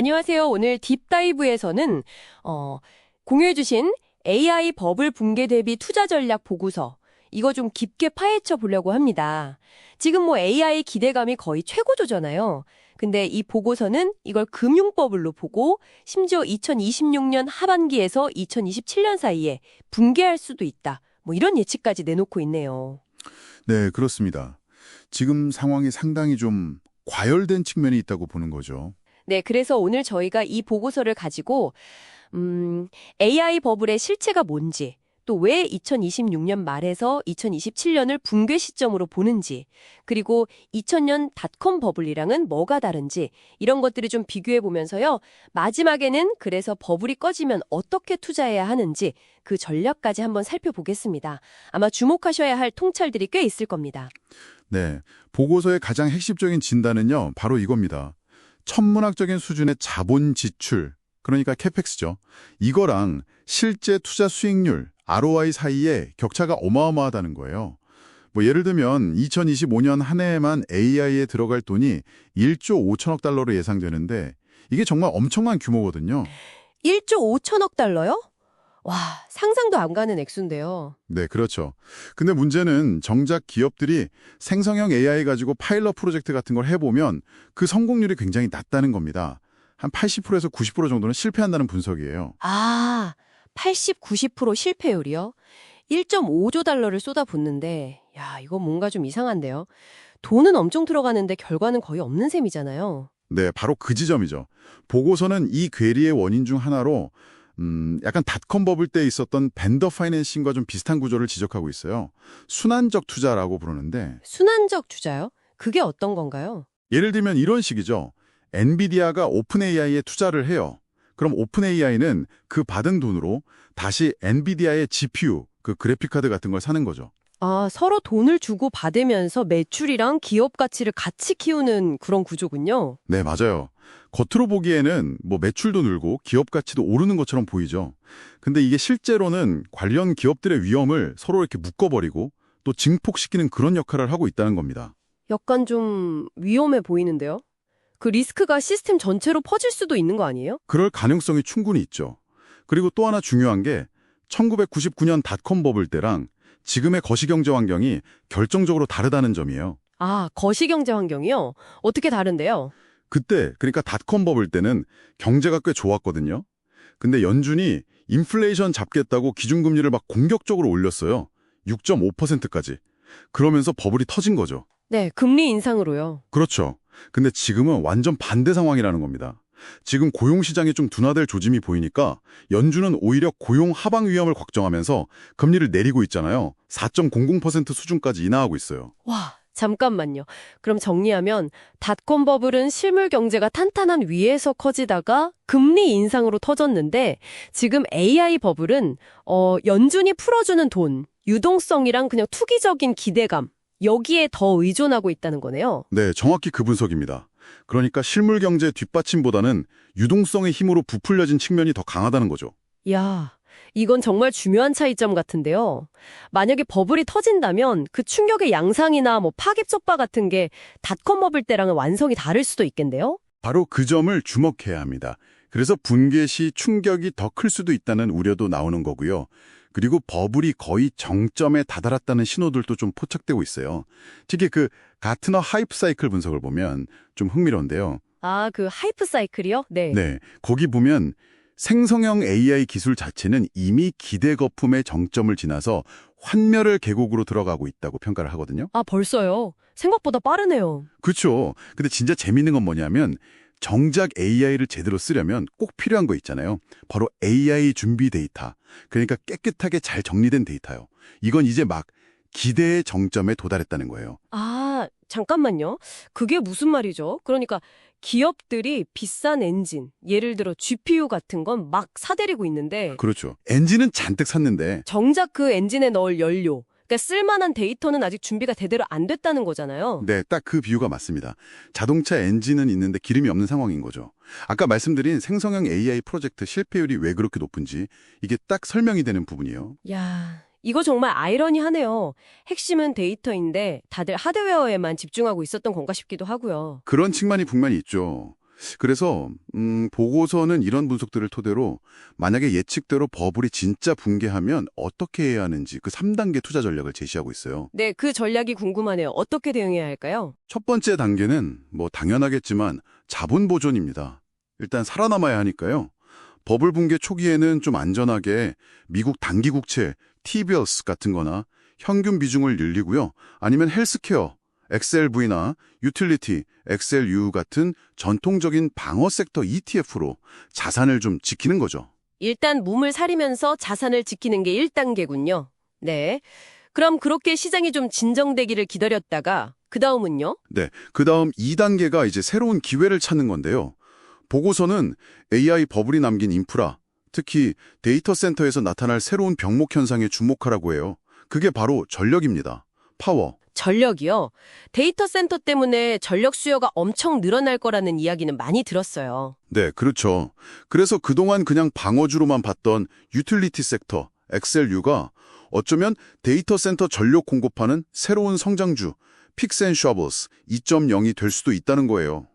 안녕하세요. 오늘 딥다이브에서는 공유해주신 AI 버블 붕괴 대비 투자 전략 보고서 이거 좀 깊게 파헤쳐 보려고 합니다. 지금 AI 기대감이 거의 최고조잖아요. 근데 이 보고서는 이걸 금융버블로 보고 심지어 2026년 하반기에서 2027년 사이에 붕괴할 수도 있다. 이런 예측까지 내놓고 있네요. 네, 그렇습니다. 지금 상황이 상당히 좀 과열된 측면이 있다고 보는 거죠. 네, 그래서 오늘 저희가 이 보고서를 가지고 AI 버블의 실체가 뭔지, 또 왜 2026년 말에서 2027년을 붕괴 시점으로 보는지, 그리고 2000년 닷컴 버블이랑은 뭐가 다른지 이런 것들을 좀 비교해 보면서요. 마지막에는 그래서 버블이 꺼지면 어떻게 투자해야 하는지 그 전략까지 한번 살펴보겠습니다. 아마 주목하셔야 할 통찰들이 꽤 있을 겁니다. 네, 보고서의 가장 핵심적인 진단은요, 바로 이겁니다. 천문학적인 수준의 자본 지출, 그러니까 캐펙스죠. 이거랑 실제 투자 수익률, ROI 사이에 격차가 어마어마하다는 거예요. 예를 들면 2025년 한 해에만 AI에 들어갈 돈이 1조 5천억 달러로 예상되는데 이게 정말 엄청난 규모거든요. 1조 5천억 달러요? 와, 상상도 안 가는 액수인데요. 네, 그렇죠. 근데 문제는 정작 기업들이 생성형 AI 가지고 파일럿 프로젝트 같은 걸 해보면 그 성공률이 굉장히 낮다는 겁니다. 한 80%에서 90% 정도는 실패한다는 분석이에요. 아, 80, 90% 실패율이요? 1.5조 달러를 쏟아붓는데, 야, 이거 뭔가 좀 이상한데요. 돈은 엄청 들어가는데 결과는 거의 없는 셈이잖아요. 네, 바로 그 지점이죠. 보고서는 이 괴리의 원인 중 하나로 약간 닷컴 버블 때 있었던 벤더 파이낸싱과 좀 비슷한 구조를 지적하고 있어요. 순환적 투자라고 부르는데 순환적 투자요? 그게 어떤 건가요? 예를 들면 이런 식이죠. 엔비디아가 오픈 AI에 투자를 해요. 그럼 오픈 AI는 그 받은 돈으로 다시 엔비디아의 GPU, 그 그래픽카드 같은 걸 사는 거죠. 아, 서로 돈을 주고 받으면서 매출이랑 기업 가치를 같이 키우는 그런 구조군요. 네, 맞아요. 겉으로 보기에는 매출도 늘고 기업 가치도 오르는 것처럼 보이죠. 근데 이게 실제로는 관련 기업들의 위험을 서로 이렇게 묶어버리고 또 증폭시키는 그런 역할을 하고 있다는 겁니다. 약간 좀 위험해 보이는데요? 그 리스크가 시스템 전체로 퍼질 수도 있는 거 아니에요? 그럴 가능성이 충분히 있죠. 그리고 또 하나 중요한 게 1999년 닷컴 버블 때랑 지금의 거시경제 환경이 결정적으로 다르다는 점이에요. 아, 거시경제 환경이요? 어떻게 다른데요? 그때, 그러니까 닷컴 버블 때는 경제가 꽤 좋았거든요. 근데 연준이 인플레이션 잡겠다고 기준금리를 막 공격적으로 올렸어요. 6.5%까지. 그러면서 버블이 터진 거죠. 네, 금리 인상으로요. 그렇죠. 근데 지금은 완전 반대 상황이라는 겁니다. 지금 고용시장이 좀 둔화될 조짐이 보이니까 연준은 오히려 고용 하방 위험을 걱정하면서 금리를 내리고 있잖아요. 4.00% 수준까지 인하하고 있어요. 와, 잠깐만요. 그럼 정리하면 닷컴 버블은 실물 경제가 탄탄한 위에서 커지다가 금리 인상으로 터졌는데 지금 AI 버블은 연준이 풀어주는 돈, 유동성이랑 그냥 투기적인 기대감 여기에 더 의존하고 있다는 거네요. 네, 정확히 그 분석입니다. 그러니까 실물 경제 뒷받침보다는 유동성의 힘으로 부풀려진 측면이 더 강하다는 거죠. 야, 이건 정말 중요한 차이점 같은데요. 만약에 버블이 터진다면 그 충격의 양상이나 파급 효과 같은 게 닷컴 버블 때랑은 완성이 다를 수도 있겠는데요? 바로 그 점을 주목해야 합니다. 그래서 붕괴 시 충격이 더 클 수도 있다는 우려도 나오는 거고요. 그리고 버블이 거의 정점에 다다랐다는 신호들도 좀 포착되고 있어요. 특히 그 가트너 하이프 사이클 분석을 보면 좀 흥미로운데요. 아, 그 하이프 사이클이요? 네. 네, 거기 보면 생성형 AI 기술 자체는 이미 기대 거품의 정점을 지나서 환멸의 계곡으로 들어가고 있다고 평가를 하거든요. 아, 벌써요? 생각보다 빠르네요. 그렇죠. 근데 진짜 재밌는 건 뭐냐면 정작 AI를 제대로 쓰려면 꼭 필요한 거 있잖아요. 바로 AI 준비 데이터. 그러니까 깨끗하게 잘 정리된 데이터요. 이건 이제 막 기대의 정점에 도달했다는 거예요. 아, 잠깐만요. 그게 무슨 말이죠? 그러니까 기업들이 비싼 엔진, 예를 들어 GPU 같은 건 막 사들이고 있는데 그렇죠. 엔진은 잔뜩 샀는데 정작 그 엔진에 넣을 연료, 그러니까 쓸만한 데이터는 아직 준비가 제대로 안 됐다는 거잖아요. 네, 딱 그 비유가 맞습니다. 자동차 엔진은 있는데 기름이 없는 상황인 거죠. 아까 말씀드린 생성형 AI 프로젝트 실패율이 왜 그렇게 높은지 이게 딱 설명이 되는 부분이에요. 야, 이거 정말 아이러니하네요. 핵심은 데이터인데 다들 하드웨어에만 집중하고 있었던 건가 싶기도 하고요. 그런 측면이 분명히 있죠. 그래서 보고서는 이런 분석들을 토대로 만약에 예측대로 버블이 진짜 붕괴하면 어떻게 해야 하는지 그 3단계 투자 전략을 제시하고 있어요. 네, 그 전략이 궁금하네요. 어떻게 대응해야 할까요? 첫 번째 단계는 뭐 당연하겠지만 자본 보존입니다. 일단 살아남아야 하니까요. 버블 붕괴 초기에는 좀 안전하게 미국 단기 국채, T-bills 같은 거나 현금 비중을 늘리고요. 아니면 헬스케어, XLV나 유틸리티, XLU 같은 전통적인 방어 섹터 ETF로 자산을 좀 지키는 거죠. 일단 몸을 사리면서 자산을 지키는 게 1단계군요. 네. 그럼 그렇게 시장이 좀 진정되기를 기다렸다가 그 다음은요? 네, 그다음 2단계가 이제 새로운 기회를 찾는 건데요. 보고서는 AI 버블이 남긴 인프라, 특히 데이터 센터에서 나타날 새로운 병목 현상에 주목하라고 해요. 그게 바로 전력입니다. 파워. 전력이요. 데이터 센터 때문에 전력 수요가 엄청 늘어날 거라는 이야기는 많이 들었어요. 네, 그렇죠. 그래서 그동안 그냥 방어주로만 봤던 유틸리티 섹터, XLU가 어쩌면 데이터 센터 전력 공급하는 새로운 성장주, 픽스 앤 셔블스 2.0이 될 수도 있다는 거예요.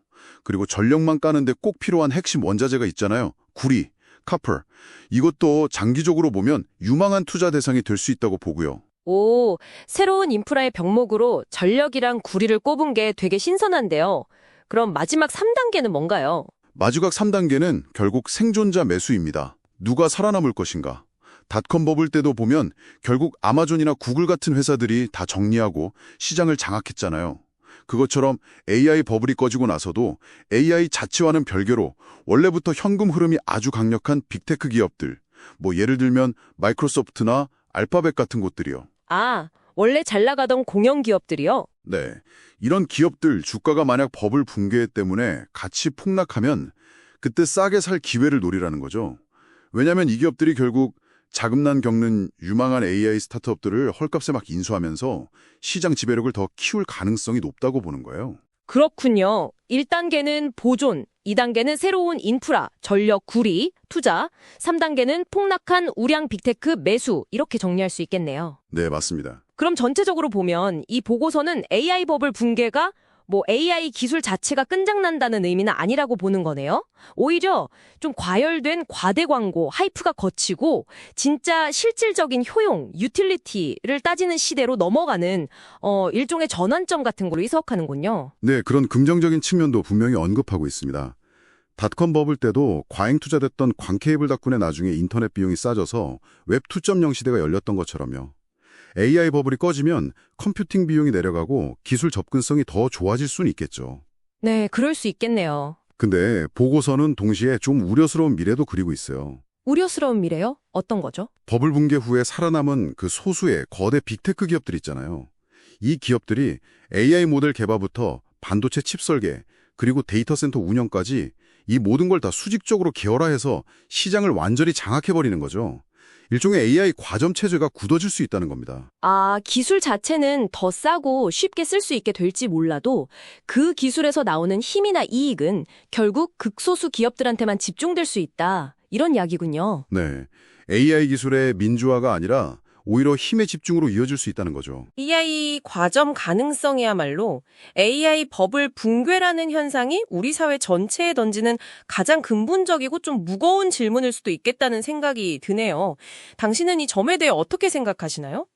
그리고 전력만 까는데 꼭 필요한 핵심 원자재가 있잖아요. 구리, 카퍼. 이것도 장기적으로 보면 유망한 투자 대상이 될 수 있다고 보고요. 오, 새로운 인프라의 병목으로 전력이랑 구리를 꼽은 게 되게 신선한데요. 그럼 마지막 3단계는 뭔가요? 마지막 3단계는 결국 생존자 매수입니다. 누가 살아남을 것인가? 닷컴 버블 때도 보면 결국 아마존이나 구글 같은 회사들이 다 정리하고 시장을 장악했잖아요. 그것처럼 AI 버블이 꺼지고 나서도 AI 자체와는 별개로 원래부터 현금 흐름이 아주 강력한 빅테크 기업들, 뭐 예를 들면 마이크로소프트나 알파벳 같은 곳들이요. 아, 원래 잘 나가던 공영 기업들이요? 네, 이런 기업들 주가가 만약 버블 붕괴 때문에 같이 폭락하면 그때 싸게 살 기회를 노리라는 거죠. 왜냐하면 이 기업들이 결국 자금난 겪는 유망한 AI 스타트업들을 헐값에 막 인수하면서 시장 지배력을 더 키울 가능성이 높다고 보는 거예요. 그렇군요. 1단계는 보존, 2단계는 새로운 인프라, 전력 구리, 투자, 3단계는 폭락한 우량 빅테크 매수, 이렇게 정리할 수 있겠네요. 네, 맞습니다. 그럼 전체적으로 보면 이 보고서는 AI 버블 붕괴가 AI 기술 자체가 끝장난다는 의미는 아니라고 보는 거네요. 오히려 좀 과열된 과대 광고, 하이프가 거치고 진짜 실질적인 효용, 유틸리티를 따지는 시대로 넘어가는 일종의 전환점 같은 걸로 해석하는군요. 네, 그런 긍정적인 측면도 분명히 언급하고 있습니다. 닷컴 버블 때도 과잉 투자됐던 광케이블 덕분에 나중에 인터넷 비용이 싸져서 웹 2.0 시대가 열렸던 것처럼요. AI 버블이 꺼지면 컴퓨팅 비용이 내려가고 기술 접근성이 더 좋아질 수는 있겠죠. 네, 그럴 수 있겠네요. 근데 보고서는 동시에 좀 우려스러운 미래도 그리고 있어요. 우려스러운 미래요? 어떤 거죠? 버블 붕괴 후에 살아남은 그 소수의 거대 빅테크 기업들 있잖아요. 이 기업들이 AI 모델 개발부터 반도체 칩 설계, 그리고 데이터 센터 운영까지 이 모든 걸 다 수직적으로 계열화해서 시장을 완전히 장악해버리는 거죠. 일종의 AI 과점 체제가 굳어질 수 있다는 겁니다. 아, 기술 자체는 더 싸고 쉽게 쓸 수 있게 될지 몰라도 그 기술에서 나오는 힘이나 이익은 결국 극소수 기업들한테만 집중될 수 있다. 이런 이야기군요. 네, AI 기술의 민주화가 아니라 오히려 힘의 집중으로 이어질 수 있다는 거죠. AI 과점 가능성이야말로 AI 버블 붕괴라는 현상이 우리 사회 전체에 던지는 가장 근본적이고 좀 무거운 질문일 수도 있겠다는 생각이 드네요. 당신은 이 점에 대해 어떻게 생각하시나요?